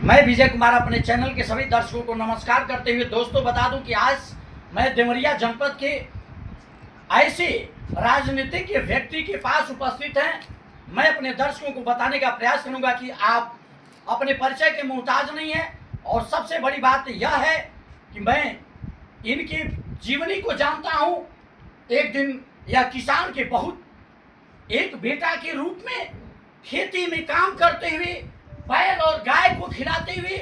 मैं विजय कुमार अपने चैनल के सभी दर्शकों को नमस्कार करते हुए दोस्तों बता दूं कि आज मैं देवरिया जनपद के ऐसे राजनीतिक व्यक्ति के पास उपस्थित हैं। मैं अपने दर्शकों को बताने का प्रयास करूंगा कि आप अपने परिचय के मोहताज नहीं हैं, और सबसे बड़ी बात यह है कि मैं इनकी जीवनी को जानता हूं। एक दिन यह किसान के बहुत एक बेटा के रूप में खेती में काम करते हुए, बैल और गाय को खिलाते हुए,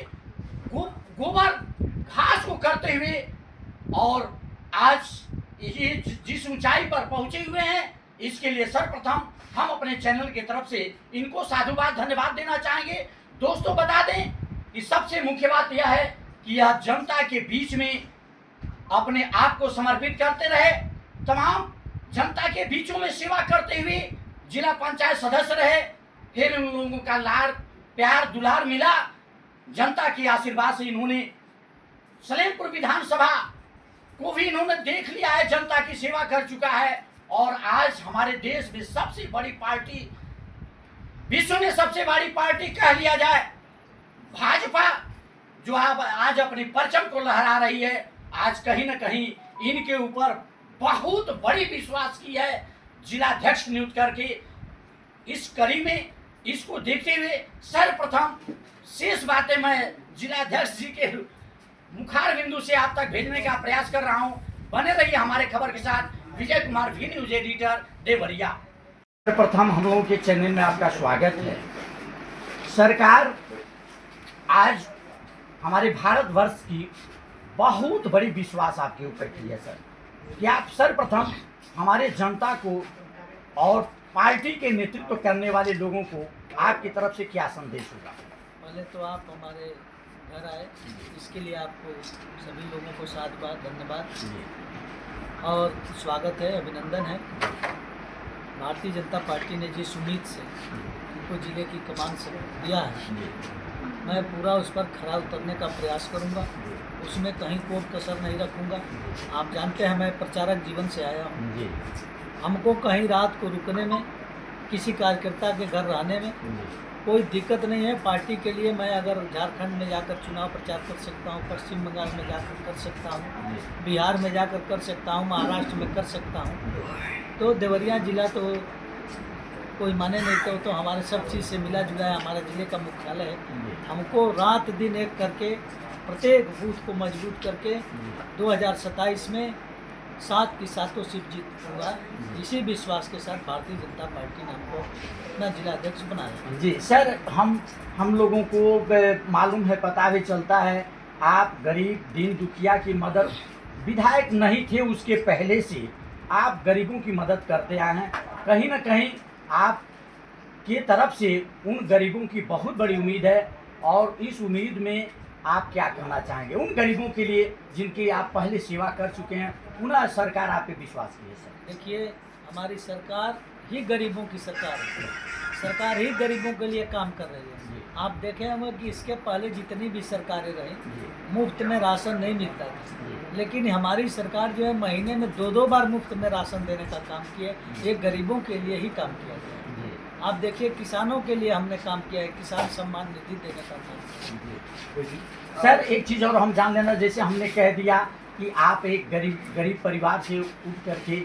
गोबर घास को करते हुए, और आज ये जिस ऊंचाई पर पहुंचे हुए हैं, इसके लिए सर्वप्रथम हम अपने चैनल की तरफ से इनको साधुवाद धन्यवाद देना चाहेंगे। दोस्तों बता दें कि सबसे मुख्य बात यह है कि यह जनता के बीच में अपने आप को समर्पित करते रहे, तमाम जनता के बीचों में सेवा करते हुए जिला पंचायत सदस्य रहे, फिर उन लोगों का लाड़ प्यार दुलार मिला। जनता के आशीर्वाद से इन्होंने सलेमपुर विधानसभा को भी इन्होंने देख लिया है, जनता की सेवा कर चुका है, और आज हमारे देश में सबसे बड़ी पार्टी, विश्व में सबसे बड़ी पार्टी कह लिया जाए, भाजपा जो आज अपने परचम को लहरा रही है, आज कहीं ना कहीं इनके ऊपर बहुत बड़ी विश्वास की है जिलाध्यक्ष नियुक्त करके। इस कड़ी में इसको देखते हुए सर्वप्रथम शेष बातें मैं जिलाध्यक्ष जी के मुखार बिंदु से आप तक भेजने का प्रयास कर रहा हूं। बने रहिए हमारे खबर के साथ। Vijay Kumar, V news editor, Deoria. सर्वप्रथम हम लोगों के चैनल में आपका स्वागत है। सरकार आज हमारे भारतवर्ष की बहुत बड़ी विश्वास आपके ऊपर की है सर, कि आप सर्वप्रथम हमारे जनता को और पार्टी के नेतृत्व करने वाले लोगों को आपकी तरफ से क्या संदेश होगा? पहले तो आप हमारे घर आए, इसके लिए आपको सभी लोगों को साधुवाद धन्यवाद और स्वागत है, अभिनंदन है। भारतीय जनता पार्टी ने जिस उम्मीद से उनको जिले की कमान से दिया है, मैं पूरा उस पर खरा उतरने का प्रयास करूंगा, उसमें कहीं कोई कसर नहीं रखूंगा। आप जानते हैं मैं प्रचारक जीवन से आया हूँ, हमको कहीं रात को रुकने में, किसी कार्यकर्ता के घर रहने में कोई दिक्कत नहीं है। पार्टी के लिए मैं अगर झारखंड में जाकर चुनाव प्रचार कर सकता हूँ, पश्चिम बंगाल में जाकर कर सकता हूँ, बिहार में जाकर कर सकता हूँ, महाराष्ट्र में कर सकता हूँ, तो देवरिया जिला तो कोई माने नहीं तो हमारे सब चीज़ से मिला जुला है, हमारे ज़िले का मुख्यालय है। हमको रात दिन एक करके प्रत्येक बूथ को मजबूत करके 2027 में 7 की 7 सीट जीतूंगा। इसी विश्वास के साथ भारतीय जनता पार्टी ने हमको अपना जिलाध्यक्ष बनाया। जी सर, हम लोगों को मालूम है, पता भी चलता है, आप गरीब दीन दुखिया की मदद, विधायक नहीं थे उसके पहले से आप गरीबों की मदद करते आए हैं। कहीं ना कहीं आप की तरफ से उन गरीबों की बहुत बड़ी उम्मीद है, और इस उम्मीद में आप क्या कहना चाहेंगे उन गरीबों के लिए जिनकी आप पहले सेवा कर चुके हैं, पुनः सरकार आप पे विश्वास की है? सर देखिए, हमारी सरकार ही गरीबों की सरकार है, सरकार ही गरीबों के लिए काम कर रही है। आप देखे होंगे कि इसके पहले जितनी भी सरकारें रही, मुफ्त में राशन नहीं मिलता था, लेकिन हमारी सरकार जो है महीने में 2-2 बार मुफ्त में राशन देने का काम किया है। ये गरीबों के लिए ही काम किया गया है। आप देखिए, किसानों के लिए हमने काम किया है, किसान सम्मान निधि देने का काम किया है। सर एक चीज़ और हम जान लेना, जैसे हमने कह दिया कि आप एक गरीब परिवार से उठ करके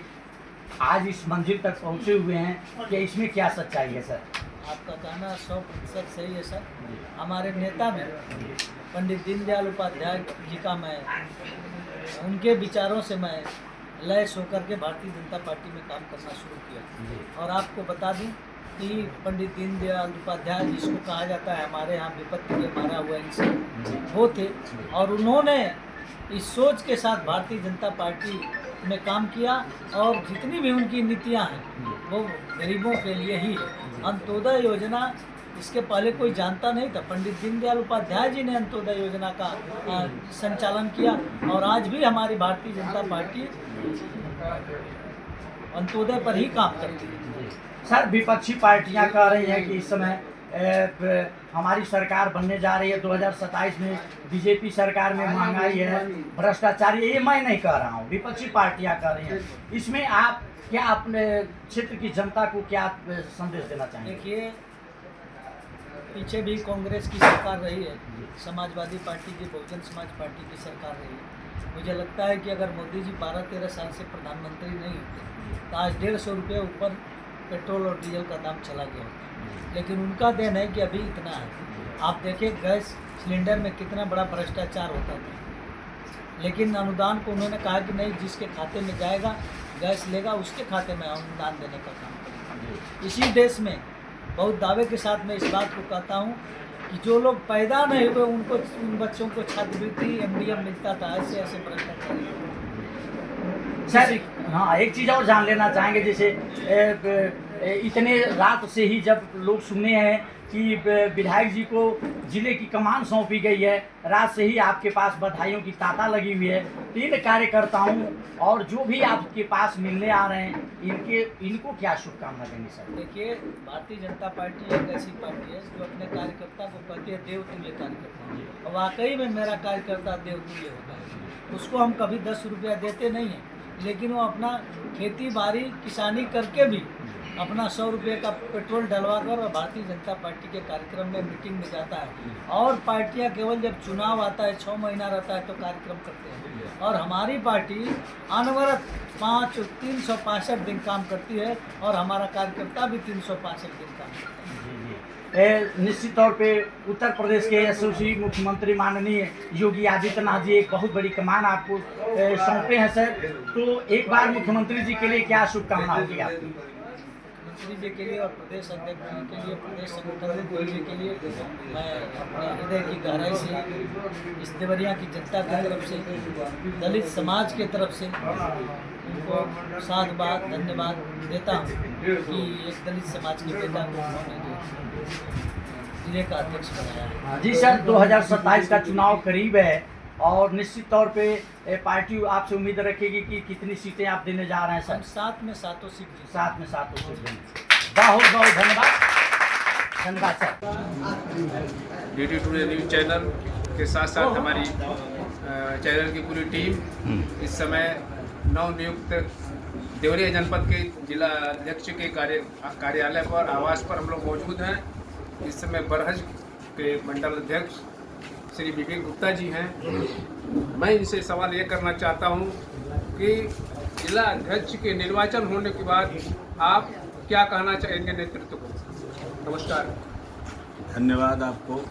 आज इस मंजिल तक पहुंचे हुए हैं, कि इसमें क्या सच्चाई है सर? आपका कहना 100% सही है सर। हमारे नेता में पंडित दीनदयाल उपाध्याय जी का, मैं उनके विचारों से मैं लैस होकर के भारतीय जनता पार्टी में काम करना शुरू किया। और आपको बता दूं कि पंडित दीनदयाल उपाध्याय जिसको कहा जाता है हमारे यहाँ विपत्ति के मारा हुआ इंसान, वो थे, और उन्होंने इस सोच के साथ भारतीय जनता पार्टी में काम किया, और जितनी भी उनकी नीतियाँ हैं वो गरीबों के लिए ही है। अंत्योदय योजना इसके पहले कोई जानता नहीं था, पंडित दीनदयाल उपाध्याय जी ने अंत्योदय योजना का संचालन किया, और आज भी हमारी भारतीय जनता पार्टी अंत्योदय पर ही काम करती है। सर, विपक्षी पार्टियां कह रही हैं कि इस समय हमारी सरकार बनने जा रही है 2027 में, बीजेपी सरकार में महंगाई है, भ्रष्टाचार, ये मैं नहीं कह रहा हूँ, विपक्षी पार्टियां कह रही हैं। इसमें आप क्या अपने क्षेत्र की जनता को क्या संदेश देना चाहेंगे? देखिए, पीछे भी कांग्रेस की सरकार रही है, समाजवादी पार्टी की, बहुजन समाज पार्टी की सरकार रही है। मुझे लगता है कि अगर मोदी जी 12-13 साल से प्रधानमंत्री नहीं होते तो आज 150 रुपये ऊपर पेट्रोल और डीजल का दाम चला गया होता। लेकिन उनका देन है कि अभी इतना है। आप देखिए गैस सिलेंडर में कितना बड़ा भ्रष्टाचार होता था, लेकिन अनुदान को उन्होंने कहा कि नहीं, जिसके खाते में जाएगा गैस लेगा उसके खाते में अनुदान देने का काम करेगा। इसी देश में बहुत दावे के साथ मैं इस बात को कहता हूँ कि जो लोग पैदा नहीं हुए उनको, उन बच्चों को छात्रवृत्ति MDM मिलता था। ऐसे ऐसे भ्रष्टाचार। सर, हाँ, एक चीज़ और जान लेना चाहेंगे, जैसे इतने रात से ही जब लोग सुने हैं कि विधायक जी को जिले की कमान सौंपी गई है, रात से ही आपके पास बधाइयों की तांता लगी हुई है। 3 कार्यकर्ताओं और जो भी आपके पास मिलने आ रहे हैं, इनको क्या शुभकामना देंगे सर? देखिए, भारतीय जनता पार्टी एक ऐसी पार्टी है जो अपने कार्यकर्ता को कहती है देवतुल्य कार्यकर्ता, और वाकई में मेरा कार्यकर्ता देवतुल्य होता है। उसको हम कभी 10 रुपया देते नहीं हैं, लेकिन वो अपना खेती बाड़ी किसानी करके भी अपना 100 रुपये का पेट्रोल डलवा कर और भारतीय जनता पार्टी के कार्यक्रम में, मीटिंग में जाता है। और पार्टियां केवल जब चुनाव आता है, 6 महीना रहता है, तो कार्यक्रम करते हैं। और हमारी पार्टी अनवरत 365 दिन काम करती है, और हमारा कार्यकर्ता भी 365 दिन काम करता है। निश्चित तौर पे उत्तर प्रदेश के यशस्वी मुख्यमंत्री माननीय योगी आदित्यनाथ जी एक बहुत बड़ी कमान आपको सौंपे हैं सर, तो एक बार मुख्यमंत्री जी के लिए क्या शुभकामना होगी आपकी? मुख्यमंत्री जी के लिए और प्रदेश अध्यक्ष जी के लिए, प्रदेश संगठन के लिए मैं अपने हृदय की गहराई से इस देवरिया की जनता की तरफ से, दलित समाज के तरफ से उनको साधुवाद, धन्यवाद देता हूँ कि एक दलित समाज के नेता को उन्होंने जिले का अध्यक्ष बनाया है। जी सर, 2027 का चुनाव करीब है और निश्चित तौर पे पार्टी आपसे उम्मीद रखेगी कि कितनी सीटें आप देने जा रहे हैं सर? हम 7 में 7 सीट जीते। 7 में 7 सीट देंगे। बहुत बहुत धन्यवाद, धन्यवाद sir. DD today news channel के साथ साथ हमारी चैनल की पूरी टीम इस समय नवनियुक्त देवरिया जनपद के जिला अध्यक्ष के कार्यालय पर, आवास पर हम लोग मौजूद हैं। इस समय बरहज के मंडल अध्यक्ष श्री विवेक गुप्ता जी हैं। मैं इनसे सवाल ये करना चाहता हूँ कि जिला अध्यक्ष के निर्वाचन होने के बाद आप क्या कहना चाहेंगे नेतृत्व को? नमस्कार। धन्यवाद आपको।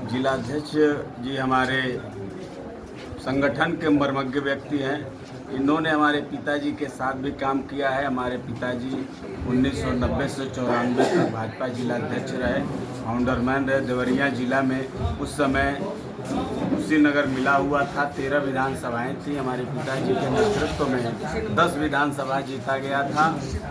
जिला अध्यक्ष जी हमारे संगठन के मर्मज्ञ व्यक्ति हैं। इन्होंने हमारे पिताजी के साथ भी काम किया है। हमारे पिताजी 1990 से 94 तक भाजपा जिला अध्यक्ष रहे, फाउंडरमैन रहे देवरिया जिला में। उस समय कुशीनगर मिला हुआ था, 13 विधानसभाएं थी। हमारे पिताजी के नेतृत्व में 10 विधानसभा जीता गया था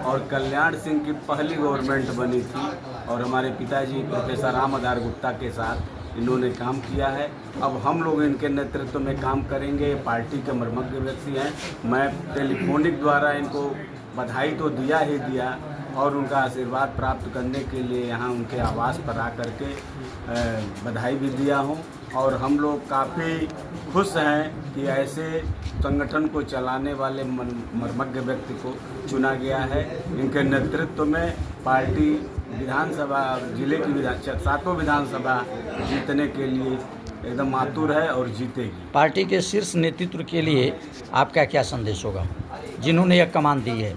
और कल्याण सिंह की पहली गवर्नमेंट बनी थी। और हमारे पिताजी प्रोफेसर राम आधार गुप्ता के साथ इन्होंने काम किया है। अब हम लोग इनके नेतृत्व में काम करेंगे। पार्टी के मर्मज्ञ व्यक्ति हैं। मैं टेलीफोनिक द्वारा इनको बधाई तो दिया ही दिया और उनका आशीर्वाद प्राप्त करने के लिए यहाँ उनके आवास पर आकर के बधाई भी दिया हूँ। और हम लोग काफ़ी खुश हैं कि ऐसे संगठन को चलाने वाले मर्मज्ञ व्यक्ति को चुना गया है। इनके नेतृत्व में पार्टी विधानसभा, जिले की 7 विधानसभा जीतने के लिए एकदम आतुर है और जीतेगी। पार्टी के शीर्ष नेतृत्व के लिए आपका क्या संदेश होगा, जिन्होंने यह कमान दी है?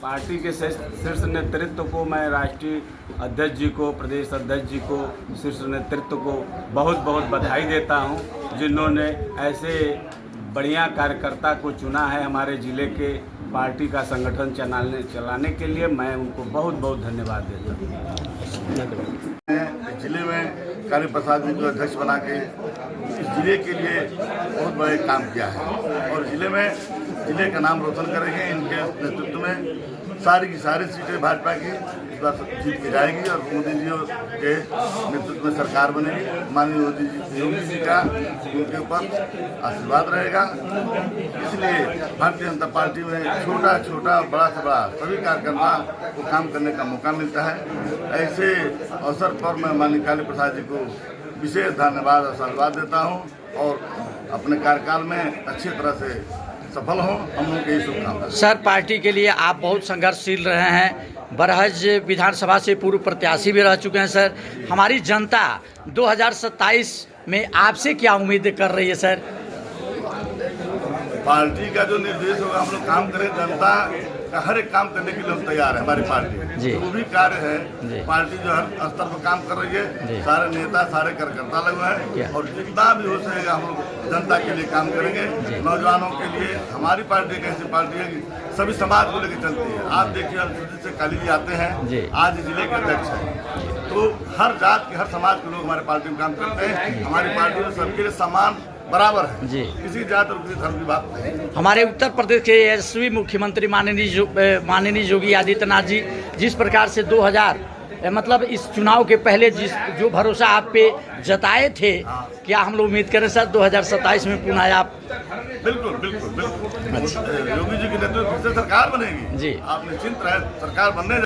पार्टी के शीर्ष नेतृत्व को मैं राष्ट्रीय अध्यक्ष जी को, प्रदेश अध्यक्ष जी को, शीर्ष नेतृत्व को बहुत बहुत बधाई देता हूं, जिन्होंने ऐसे बढ़िया कार्यकर्ता को चुना है हमारे ज़िले के पार्टी का संगठन चलाने के लिए। मैं उनको बहुत बहुत धन्यवाद देता हूँ। जिले में कार्य प्रसाद जी को अध्यक्ष बना के इस जिले के लिए बहुत बड़े काम किया है और जिले में जिले का नाम रोशन करेंगे। इनके नेतृत्व में सारी की सारी सीटें भाजपा की इस बार जीत के जाएगी और मोदी जी के नेतृत्व में सरकार बनेगी। माननीय योगी जी का उनके ऊपर आशीर्वाद रहेगा। इसलिए भारतीय जनता पार्टी में छोटा छोटा बड़ा से बड़ा सभी कार्यकर्ता को काम करने का मौका मिलता है। ऐसे अवसर पर मैं माननीय काली प्रसाद जी को विशेष धन्यवाद और साधुवाद देता हूँ और अपने कार्यकाल में अच्छी तरह से सफल हों, हम लोगों की शुभकामना। सर, पार्टी के लिए आप बहुत संघर्षशील रहे हैं, बरहज विधानसभा से पूर्व प्रत्याशी भी रह चुके हैं। सर, हमारी जनता 2027 में आपसे क्या उम्मीद कर रही है? सर, पार्टी का जो निर्देश होगा हम लोग काम करें। जनता का हर एक काम करने के लिए हम तैयार है। हमारी पार्टी जी। जो भी कार्य जी। है पार्टी जो हर स्तर पर काम कर रही है। सारे नेता सारे कार्यकर्ता लगे हैं और जितना भी हो सकेगा हम लोग जनता के लिए काम करेंगे। नौजवानों के लिए हमारी पार्टी एक ऐसी पार्टी है कि सभी समाज को लेकर चलती है। आप देखिए अनुसूचित से काली जी आते हैं, आज जिले के अध्यक्ष हैं, तो हर जात के हर समाज के लोग हमारे पार्टी में काम करते हैं। हमारी पार्टी में सबके लिए समान बराबर है जी, किसी जात और किसी धर्म की बात नहीं। हमारे उत्तर प्रदेश के यशस्वी मुख्यमंत्री माननीय योगी आदित्यनाथ जी जिस प्रकार से 2000 मतलब इस चुनाव के पहले जो भरोसा आप पे जताए थे, क्या हम लोग उम्मीद करें सर 2027 में पुनः आप? बिल्कुल बिल्कुल बिल्कुल योगी जी के नेतृत्व से सरकार बनेगी जी। आप निश्चिंत रहे, सरकार बनने